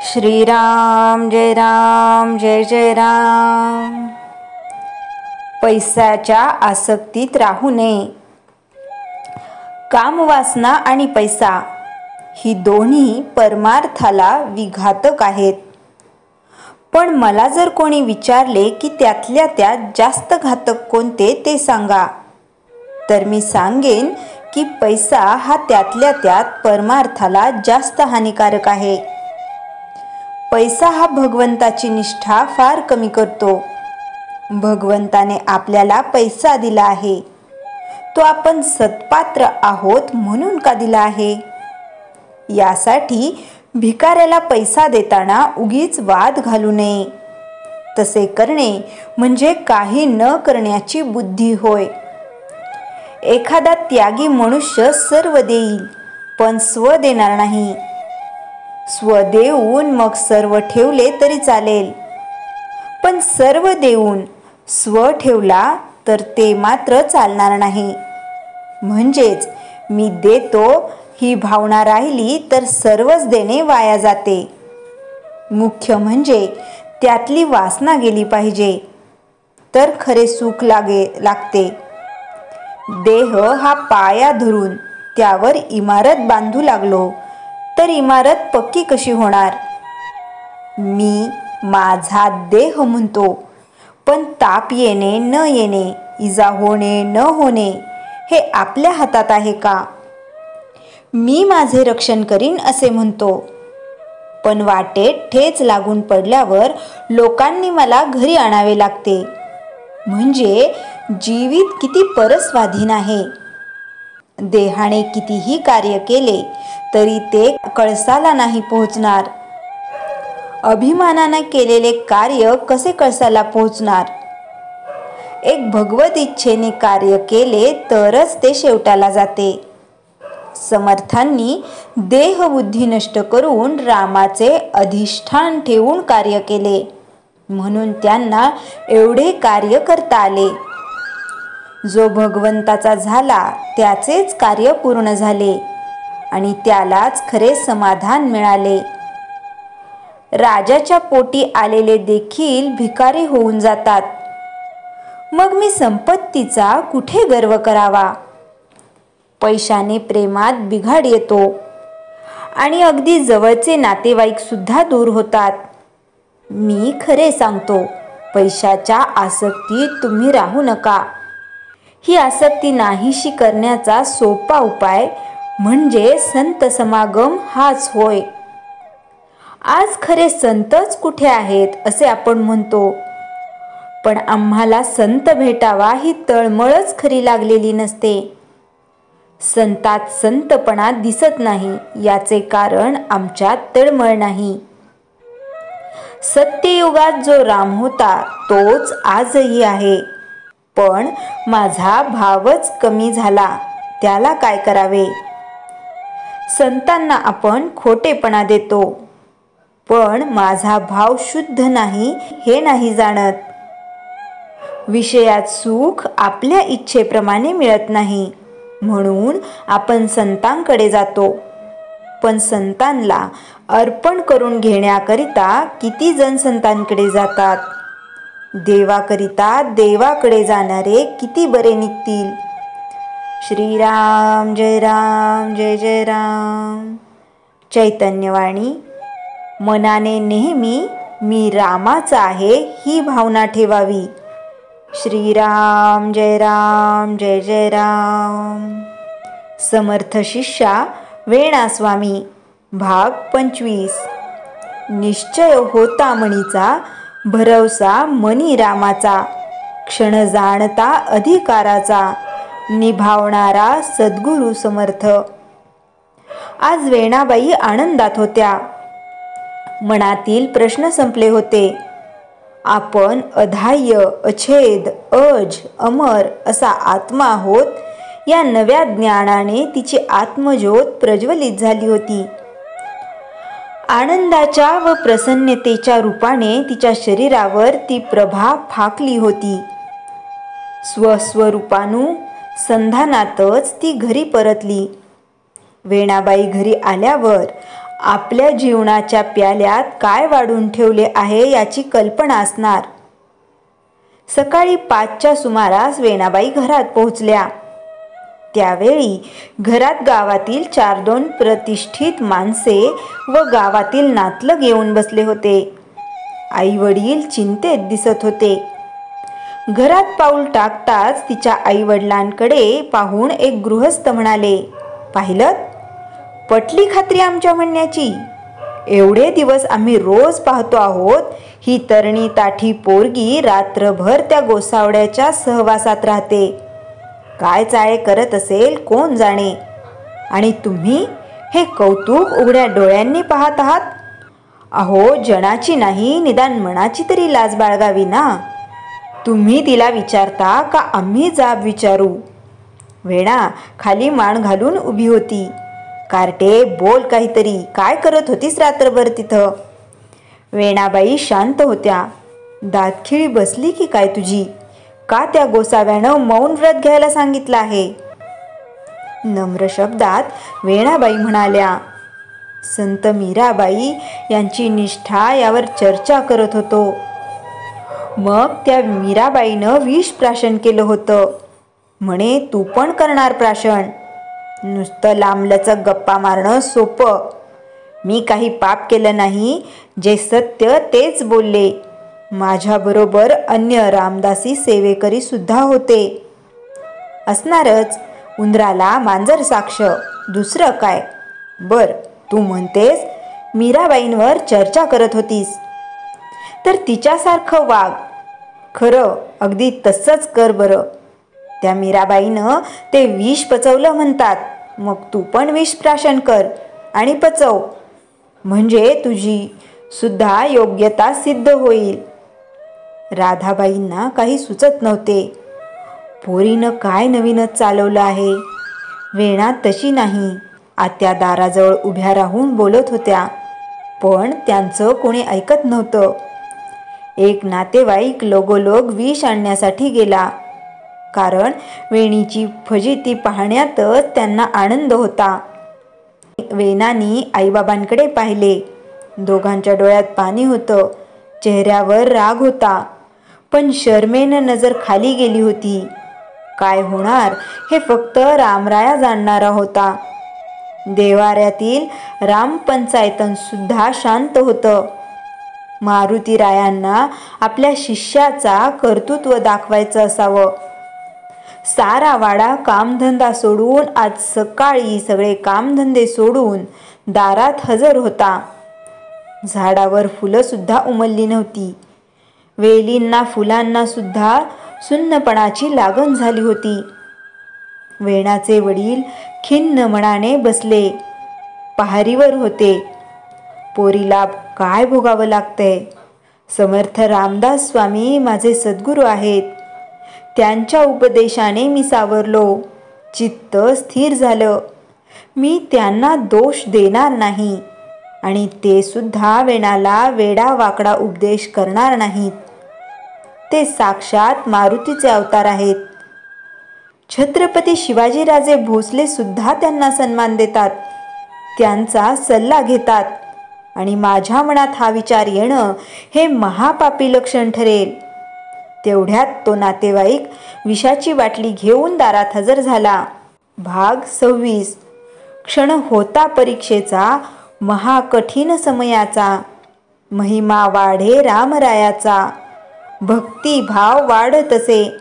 श्रीराम जय राम जय जय राम। पैशाच्या आसक्तीत राहू नये। कामवासना आणि पैसा ही दोन्ही परमार्थाला विघातक आहेत। पण मला जर कोणी विचारले की त्यातल्या त्यात जास्त घातक कोणते ते सांगा, तर मी सांगेन की पैसा हा त्यातल्या त्यात परमार्थाला जास्त हानिकारक आहे। पैसा हा भगवंताची निष्ठा फार कमी करतो। भगवंताने आपल्याला पैसा दिला आहे, तो आपण सत्पात्र आहोत म्हणून का दिला आहे? यासाठी भिकाऱ्याला पैसा देताना उगीच वाद घालू नये। तसे करणे म्हणजे काही न करण्याची बुद्धी होय। एखादा त्यागी मनुष्य सर्व देईल, पण स्व देणार नाही। स्व देऊन मग सर्व ठेवले तरी चालेल, पण सर्व देऊन स्व ठेवला तर ते मात्र चालणार नाही। म्हणजेच मी देतो ही भावना राहिली तर सर्वच देणे वाया जाते। मुख्य म्हणजे त्यातली वासना गेली पाहिजे, तर खरे सुख लागते। देह हा पाया धरून त्यावर इमारत बांधू लागलो तर इमारत पक्की कशी होणार? मी माझा देह म्हणतो, पण ताप येणे न येणे, इजा होणे न होणे हे आपल्या हातात आहे का? मी माझे रक्षण करीन असे म्हणतो, पण वाटेत ठेच लागून पडल्यावर लोकांनी मला घरी आणावे लागते। म्हणजे जीवित किती परस्वाधीन आहे। देहाने कितीही कार्य केले तरी ते कळसाला नाही पोहोचणार। अभिमानाने केलेले कार्य कसे कळसाला पोहोचणार? एक भगवत इच्छेने कार्य केले तरच ते शेवटाला जाते। समर्थांनी देहबुद्धी नष्ट करून रामाचे अधिष्ठान ठेवून कार्य केले, म्हणून त्यांना एवढे कार्य करता आले। जो भगवंताचा झाला त्याचेच कार्य पूर्ण झाले आणि त्यालाच खरे समाधान मिळाले। राजाच्या पोटी आलेले देखील भिकारी होऊन जातात। मग मी संपत्तीचा कुठे गर्व करावा? पैशाने प्रेमात बिघाड येतो आणि अगदी जवळचे नातेवाईक सुद्धा दूर होतात। मी खरे सांगतो, पैशाच्या आसक्तीत तुम्ही राहू नका। ही आसक्ती नाहीशी करण्याचा सोपा उपाय म्हणजे संत समागम हाच होय। आज खरे संतच कुठे आहेत असे आपण म्हणतो, पण आम्हाला संत भेटावा ही तळमळच खरी लागलेली नसते। संतात संतपणा दिसत नाही, याचे कारण आमच्यात तळमळ नाही। सत्ययुगात जो राम होता तोच आजही आहे, पण माझा भावच कमी झाला, त्याला काय करावे? संतांना आपण खोटेपणा देतो, पण माझा भाव शुद्ध नाही हे नाही जाणत। विषयात सुख आपल्या इच्छेप्रमाणे मिळत नाही, म्हणून आपण संतांकडे जातो। पण संतांना अर्पण करून घेण्याकरिता किती जण संतांकडे जातात? देवाकरिता देवाकडे जाणारे किती बरे निघतील। श्रीराम जय राम जय जय राम। चैतन्यवाणी। मनाने नेहमी मी रामाचा आहे ही भावना ठेवावी। श्रीराम जय राम जय जय राम। समर्थ शिष्या वेणा स्वामी। भाग 25। निश्चय होता मनीचा, भरवसा मनी रामाचा, क्षण जाणता अधिकाराचा, निभावणारा सद्गुरु समर्थ। आज वेणाबाई आनंदात होत्या। मनातील प्रश्न संपले होते। आपण अधाह्य, अछेद, अज, अमर असा आत्मा आहोत या नव्या ज्ञानाने तिची आत्मज्योत प्रज्वलित झाली होती। आनंदाच्या व प्रसन्नतेच्या रूपाने तिच्या शरीरावर ती प्रभा फाकली होती। स्वस्वरूपानु संधानातच ती घरी परतली। वेणाबाई घरी आल्यावर आपल्या जीवनाच्या प्याल्यात काय वाढून ठेवले आहे याची कल्पना असणार. सकाळी 5च्या सुमारास वेणाबाई घरात पोहोचल्या. त्यावेळी घरात गावातील 4-2 प्रतिष्ठित माणसे व गावातील नातलग येऊन बसले होते. आई वडील चिंतेत दिसत होते. घरात पाऊल टाकताच तिच्या आई वडिलांकडे पाहून एक गृहस्थ म्हणाले, "पाहिलं, पटली खात्री आमच्या म्हणण्याची. एवढे दिवस आम्ही रोज पाहतो आहोत ही तरणी ताठी पोरगी रात्रभर त्या गोसावड्याच्या सहवासात राहते. काय चाळे करत असेल कोण जाणे. आणि तुम्ही हे कौतुक उघड्या डोळ्यांनी पाहत आहात. अहो, जनाची नाही निदान मनाची तरी लाज बाळगावी ना. तुम्ही तिला विचारता का आम्ही जाब विचारू?" वेणा खाली मान घालून उभी होती. "कार्टे, बोल काहीतरी. काय करत होतीस रात्रभर तिथं?" वेणाबाई शांत होत्या. दातखिळी बसली की काय तुझी? का त्या गोसाव्यानं मौन व्रत घ्यायला सांगितलं आहे? नम्र शब्दात वेणाबाई म्हणाल्या, "संत मीराबाई यांची निष्ठा यावर चर्चा करत होतो. मग त्या मीराबाईनं विष प्राशन केलं होतं. म्हणे तू पण करणार प्राशन. नुसतं लांबलचक गप्पा मारणं सोपं. मी काही पाप केलं नाही. जे सत्य तेच बोलले. माझ्याबरोबर अन्य रामदासी सेवेकरी सुद्धा होते. असणारच. उंदराला मांजर साक्ष, दुसरं काय. बर, तू म्हणतेस मीराबाईंवर चर्चा करत होतीस, तर तिच्यासारखं वाग. खरं अगदी तसंच कर बरं. त्या मीराबाईनं ते विष पचवलं म्हणतात. मग तू पण विष प्राशन कर आणि पचव. म्हणजे तुझी सुद्धा योग्यता सिद्ध होईल." राधाबाईंना काही सुचत नव्हते. पोरीनं काय नवीनच चालवलं आहे. वेणा तशी नाही. आत्या दाराजवळ उभ्या राहून बोलत होत्या, पण त्यांचं कोणी ऐकत नव्हतं. एक नातेवाईक लगोलग विष आणण्यासाठी गेला. कारण वेणीची फजिती पाहण्यातच त्यांना आनंद होता. वेणानी आईबाबांकडे पाहिले. दोघांच्या डोळ्यात पाणी होतं. चेहऱ्यावर राग होता. पण शरमेनं नजर खाली गेली होती. काय होणार हे फक्त रामराया जाणणारा होता. देवाऱ्यातील रामपंचायतन सुद्धा शांत होतं. मारुतीरायांना आपल्या शिष्याचा कर्तृत्व दाखवायचं असावं. सारा वाडा कामधंदा सोडून आज सकाळी सगळे कामधंदे सोडून दारात हजर होता. झाडावर फुलं सुद्धा उमलली नव्हती. वेलींना फुलांना सुद्धा सुन्नपणाची लागण झाली होती. वेणाचे वडील खिन्न मनाने बसले. पहारीवर होते. पोरीला काय भोगावं लागतंय. समर्थ रामदास स्वामी माझे सद्गुरू आहेत. त्यांच्या उपदेशाने मी सावरलो. चित्त स्थिर झालं. मी त्यांना दोष देणार नाही आणि ते सुद्धा वेणाला वेडा वाकडा उपदेश करणार नाहीत. ते साक्षात मारुतीचे अवतार आहेत. छत्रपती शिवाजीराजे भोसले सुद्धा त्यांना सन्मान देतात. त्यांचा सल्ला घेतात. आणि माझ्या मनात हा विचार येणं हे महापापी लक्षण ठरेल. तेवढ्यात तो नातेवाईक विषाची बाटली घेऊन दारात हजर झाला. भाग 26. क्षण होता परीक्षेचा, महाकठीण समयाचा. महिमा वाढे रामरायाचा, भक्तिभाव वाढतसे.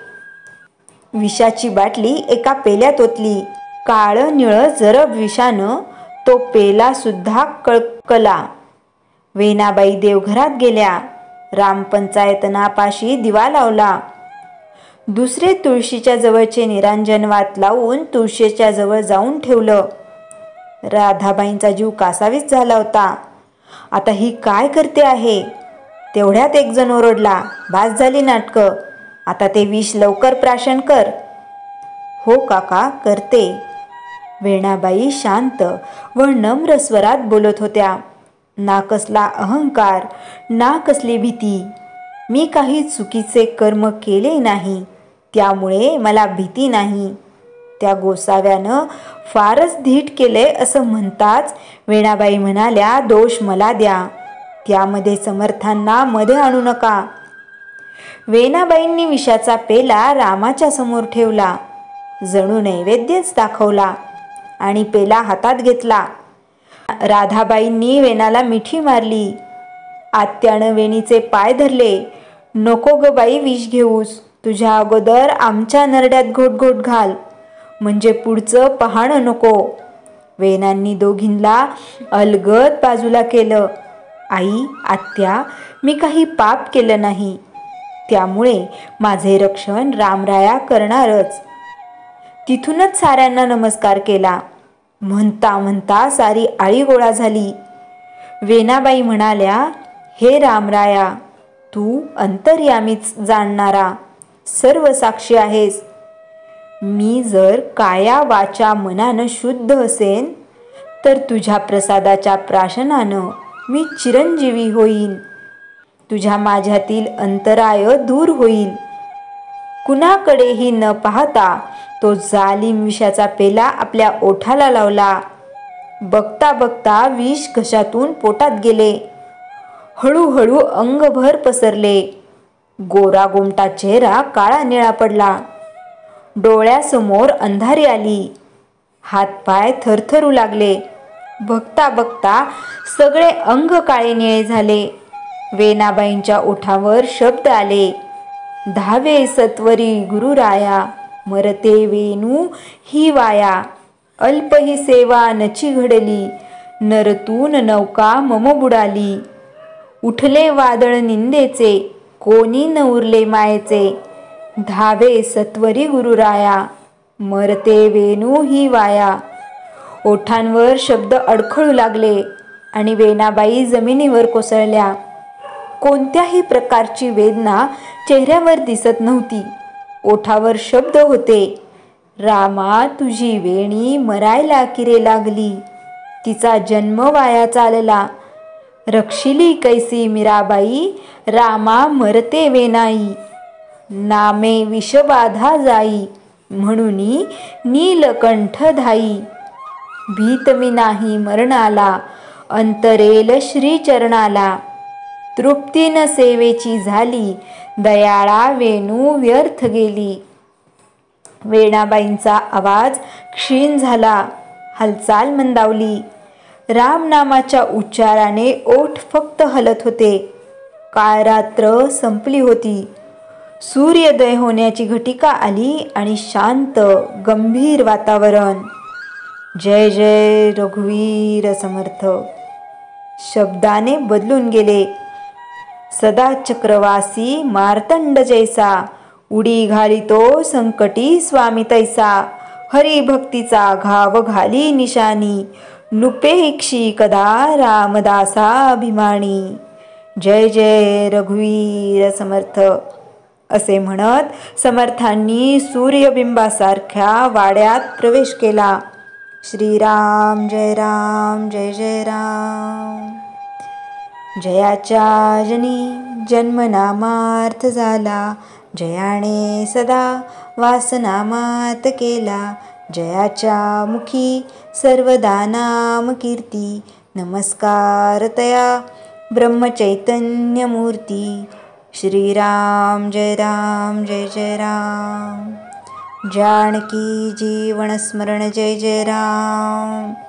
विषाची बाटली एका पेल्यात ओतली. काळं निळं जरब विषानं तो पेला सुद्धा कळकला. वेणाबाई देवघरात गेल्या. रामपंचायतनापाशी दिवा लावला. दुसरे तुळशीच्या जवळचे निरांजन वात लावून तुळशीच्या जवळ जाऊन ठेवलं. राधाबाईंचा जीव कासावीस झाला होता. आता ही काय करते आहे? तेवढ्यात एक जण ओरडला, "बास झाली नाटकं. आता ते विष लवकर प्राशन कर." "हो काका, करते." वेणाबाई शांत व नम्र स्वरात बोलत होत्या. ना कसला अहंकार, ना कसली भीती. मी काही चुकीचे कर्म केले नाही, त्यामुळे मला भीती नाही. त्या गोसाव्यानं फारच धीट केले असं म्हणताच वेणाबाई म्हणाल्या, दोष मला द्या, त्यामध्ये समर्थांना मध्ये आणू नका. वेणाबाईंनी विषाचा पेला रामाच्या समोर ठेवला, जणू नैवेद्यच दाखवला आणि पेला हातात घेतला. राधाबाईंनी वेणाला मिठी मारली. आत्यानं वेणीचे पाय धरले. नको ग बाई विष घेऊस, तुझ्या अगोदर आमच्या नरड्यात घोट घोट घाल, म्हणजे पुढचं पाहणं नको. वेणांनी दोघींना अलगद बाजूला केलं. आई, आत्या, मी काही पाप केलं नाही, त्यामुळे माझे रक्षण रामराया करणारच. तिथूनच साऱ्यांना नमस्कार केला. म्हणता म्हणता सारी आळी गोळा झाली. वेणाबाई म्हणाल्या, हे रामराया, तू अंतर्यामीच जाणणारा सर्व साक्षी आहेस. मी जर काया वाचा मनानं शुद्ध असेन तर तुझ्या प्रसादाच्या प्राशनानं मी चिरंजीवी होईन. तुझ्या माझ्यातील अंतराय दूर होईल. कुणाकडेही न पाहता तो जालिम विषाचा पेला आपल्या ओठाला लावला. बघता बघता विष घशातून पोटात गेले. हळूहळू अंगभर पसरले. गोरा गोमटा चेहरा काळा निळा पडला. डोळ्यासमोर अंधारी आली. हातपाय थरथरू लागले. बघता बघता सगळे अंग काळे निळे झाले. वेणाबाईंच्या ओठावर शब्द आले, धावे सत्वरी गुरुराया, मरते वेणू ही वाया. अल्प ही सेवा नची घडली, नरतून नौका मम बुडाली. उठले वादळ निंदेचे, कोणी न उरले मायेचे. धावे सत्वरी गुरुराया, मरते वेणू ही वाया. ओठांवर शब्द अडखळू लागले आणि वेणाबाई जमिनीवर कोसळल्या. कोणत्याही प्रकारची वेदना चेहऱ्यावर दिसत नव्हती. ओठावर शब्द होते, रामा तुझी वेणी मरायला किरे लागली, तिचा जन्म वाया चालला. रक्षिली कैसी मीराबाई, रामा मरते वेणाई. नामे विषबाधा जाई, म्हणूनी नीलकंठ धाई. भीत मी नाही मरणाला, अंतरेल श्रीचरणाला. तृप्तीन सेवेची झाली, दयाळा वेणू व्यर्थ गेली. वेणाबाईंचा आवाज क्षीण झाला. हालचाल मंदावली. रामनामाच्या उच्चाराने ओठ फक्त हलत होते. काळ रात्र संपली होती. सूर्योदय होण्याची घटिका आली आणि शांत गंभीर वातावरण. जय जय रघुवीर समर्थ शब्दाने बदलून गेले. सदा चक्रवासी मार्तंड जैसा, उडी घालितो संकटी स्वामी तैसा. हरिभक्तीचा घाव घाली निशानी, नुपेक्षी कदा रामदासाभिमानी. जय जय रघुवीर समर्थ असे म्हणत समर्थांनी सूर्यबिंबासारख्या वाड्यात प्रवेश केला. श्रीराम जय राम जय जय राम. जयाच्या जनी जन्मनामार्थ झाला, जयाने सदा वासनामात केला. जयाच्या मुखी सर्वदा नाम कीर्ती, नमस्कार तया ब्रह्मचैतन्य मूर्ती. श्रीराम जय राम जय जय राम. जानकी जीवन स्मरण जय जय राम.